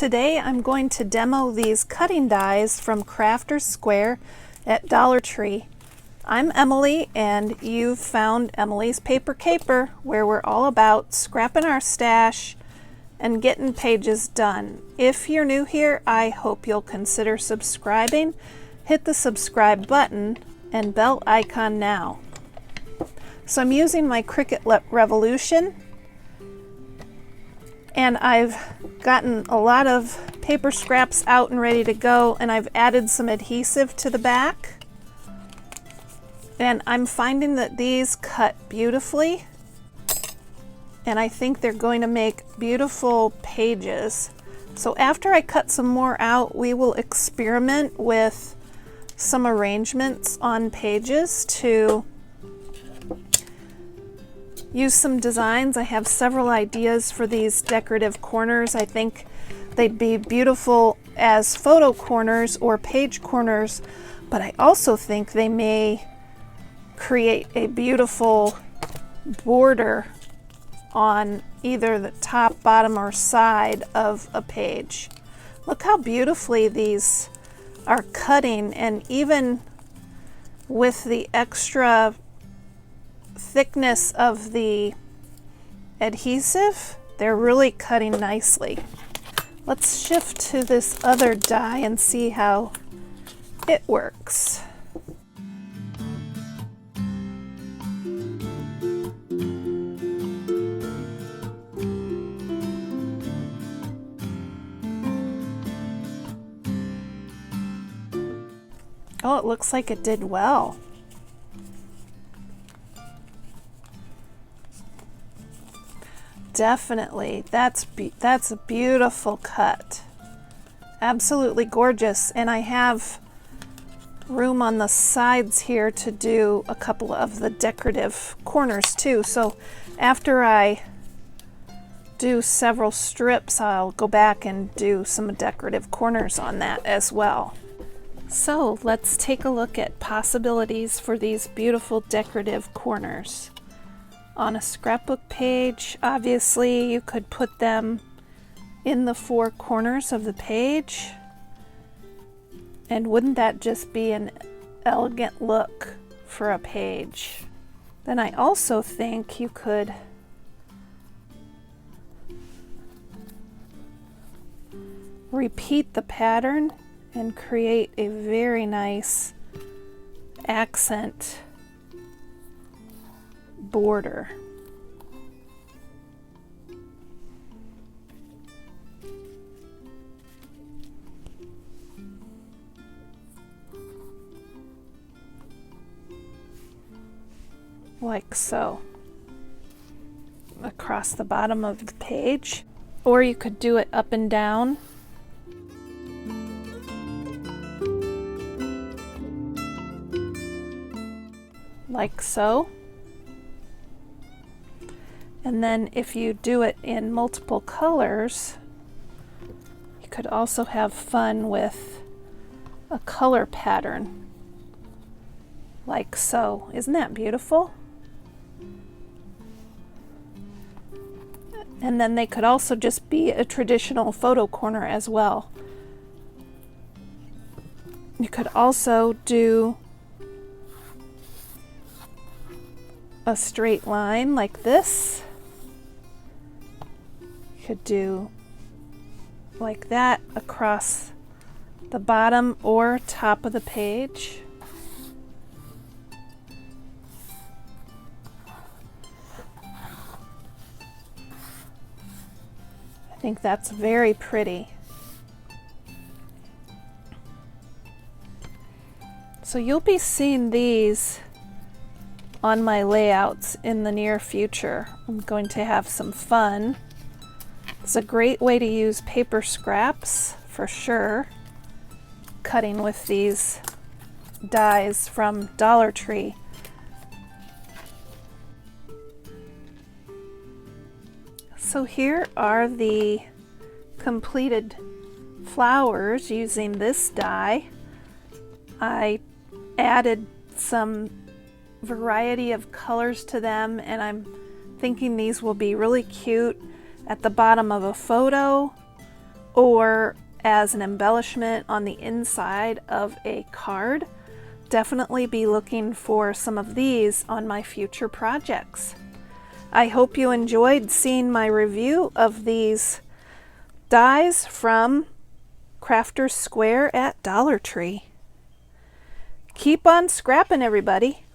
Today I'm going to demo these cutting dies from Crafter's Square at Dollar Tree. I'm Emily, and you've found Emilee's Paper Caper, where we're all about scrapping our stash and getting pages done. If you're new here, I hope you'll consider subscribing. Hit the subscribe button and bell icon now. So I'm using my Cricut Revolution, and I've gotten a lot of paper scraps out and ready to go, and I've added some adhesive to the back. And I'm finding that these cut beautifully, and I think they're going to make beautiful pages. So after I cut some more out, we will experiment with some arrangements on pages to use some designs. I have several ideas for these decorative corners. I think they'd be beautiful as photo corners or page corners, but I also think they may create a beautiful border on either the top, bottom, or side of a page. Look how beautifully these are cutting, and even with the extra thickness of the adhesive, they're really cutting nicely. Let's shift to this other die and see how it works. Oh, it looks like it did well. Definitely, that's a beautiful cut. Absolutely gorgeous. And I have room on the sides here to do a couple of the decorative corners too. So after I do several strips, I'll go back and do some decorative corners on that as well. So let's take a look at possibilities for these beautiful decorative corners. On a scrapbook page, obviously you could put them in the four corners of the page, and wouldn't that just be an elegant look for a page? Then I also think you could repeat the pattern and create a very nice accent border. Like so, across the bottom of the page, or you could do it up and down. Like so. And then if you do it in multiple colors, you could also have fun with a color pattern, like so. Isn't that beautiful? And then they could also just be a traditional photo corner as well. You could also do a straight line like this. You could do like that across the bottom or top of the page. I think that's very pretty. So you'll be seeing these on my layouts in the near future. I'm going to have some fun. It's a great way to use paper scraps for sure, cutting with these dies from Dollar Tree. So here are the completed flowers using this die. I added some variety of colors to them, and I'm thinking these will be really cute at the bottom of a photo or as an embellishment on the inside of a card, definitely be looking for some of these on my future projects. I hope you enjoyed seeing my review of these dies from Crafter's Square at Dollar Tree. Keep on scrapping, everybody.